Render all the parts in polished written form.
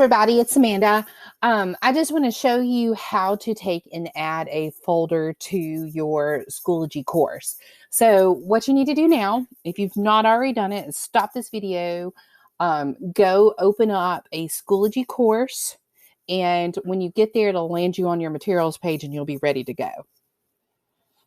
everybody, it's Amanda. I just want to show you how to take and add a folder to your Schoology course. So what you need to do now, if you've not already done it, is stop this video, go open up a Schoology course, and when you get there, it'll land you on your materials page and you'll be ready to go.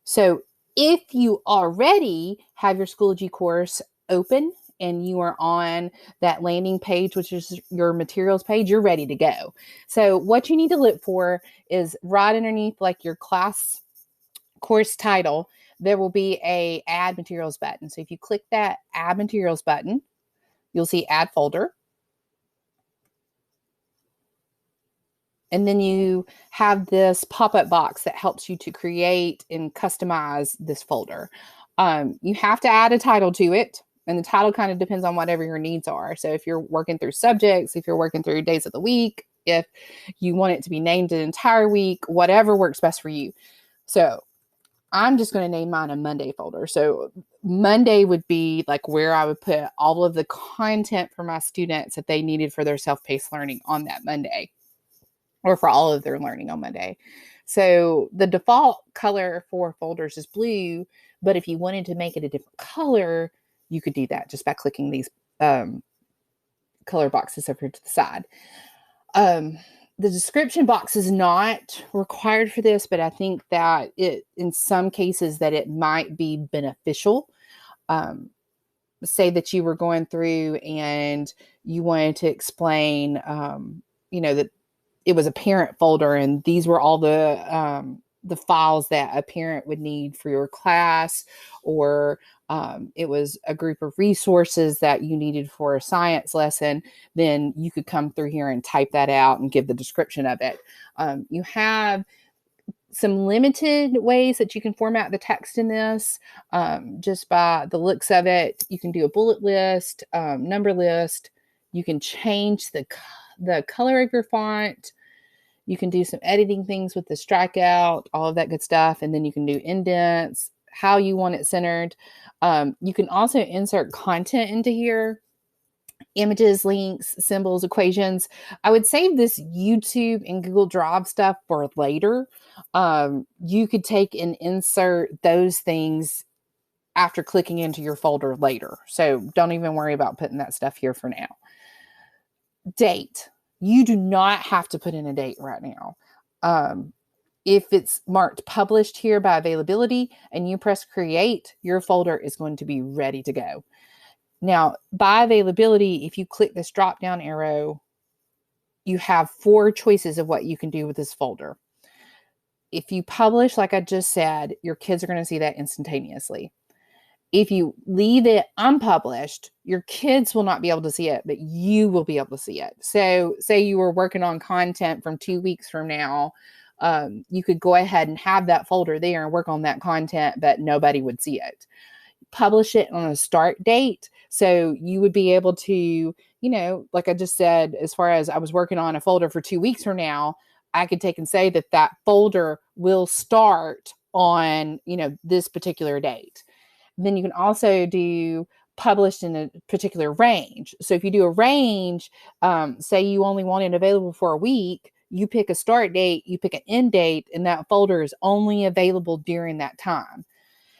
So if you already have your Schoology course open and you are on that landing page, which is your materials page, you're ready to go. So what you need to look for is right underneath like your class course title, there will be a add materials button. So if you click that add materials button, you'll see add folder. And then you have this pop-up box that helps you to create and customize this folder. You have to add a title to it. And the title kind of depends on whatever your needs are. So if you're working through subjects, if you're working through days of the week, if you want it to be named an entire week, whatever works best for you. So I'm just going to name mine a Monday folder. So Monday would be like where I would put all of the content for my students that they needed for their self-paced learning on that Monday, or for all of their learning on Monday. So the default color for folders is blue, but if you wanted to make it a different color, you could do that just by clicking these color boxes over to the side. The description box is not required for this, but I think that in some cases that it might be beneficial. Say that you were going through and you wanted to explain, that it was a parent folder and these were all the files that a parent would need for your class, or it was a group of resources that you needed for a science lesson, then you could come through here and type that out and give the description of it. You have some limited ways that you can format the text in this. Just by the looks of it, you can do a bullet list, number list. You can change the color of your font. You can do some editing things with the strikeout, all of that good stuff. And then you can do indents, how you want it centered. You can also insert content into here, images, links, symbols, equations. I would save this YouTube and Google Drive stuff for later. You could take and insert those things after clicking into your folder later. So don't even worry about putting that stuff here for now. Date. You do not have to put in a date right now. If it's marked published here by availability and you press create, your folder is going to be ready to go. Now, by availability, if you click this drop down arrow, you have 4 choices of what you can do with this folder. If you publish, like I just said, your kids are going to see that instantaneously. If you leave it unpublished, your kids will not be able to see it, but you will be able to see it. So say you were working on content from 2 weeks from now, you could go ahead and have that folder there and work on that content, but nobody would see it. Publish it on a start date. So you would be able to, like I just said, as far as I was working on a folder for 2 weeks from now, I could take and say that folder will start on, this particular date. Then you can also do published in a particular range. So if you do a range, say you only want it available for a week, you pick a start date, you pick an end date, and that folder is only available during that time.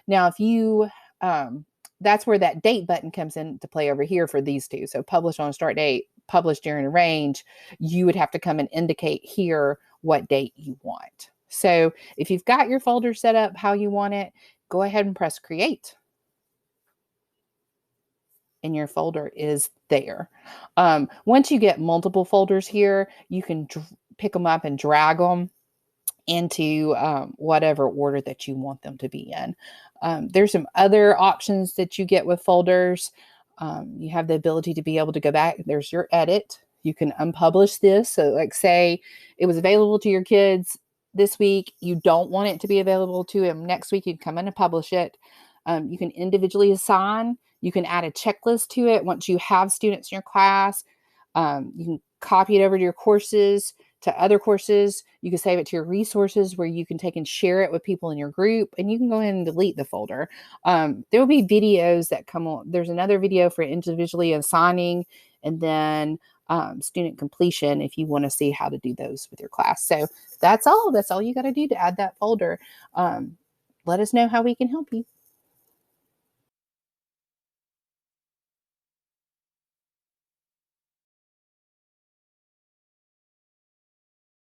Now, if you, that's where that date button comes into play over here for these two. So publish on a start date, publish during a range, you would have to come and indicate here what date you want. So if you've got your folder set up how you want it, go ahead and press create. And your folder is there. Once you get multiple folders here, you can pick them up and drag them into whatever order that you want them to be in. There's some other options that you get with folders. You have the ability to be able to go back. There's your edit. You can unpublish this. So like say it was available to your kids this week. You don't want it to be available to them next week. You can come in and publish it. You can individually assign. You can add a checklist to it once you have students in your class. You can copy it over to your courses, to other courses. You can save it to your resources where you can take and share it with people in your group, and you can go ahead and delete the folder. There will be videos that come on. There's another video for individually assigning, and then student completion if you want to see how to do those with your class. So that's all. That's all you got to do to add that folder. Let us know how we can help you.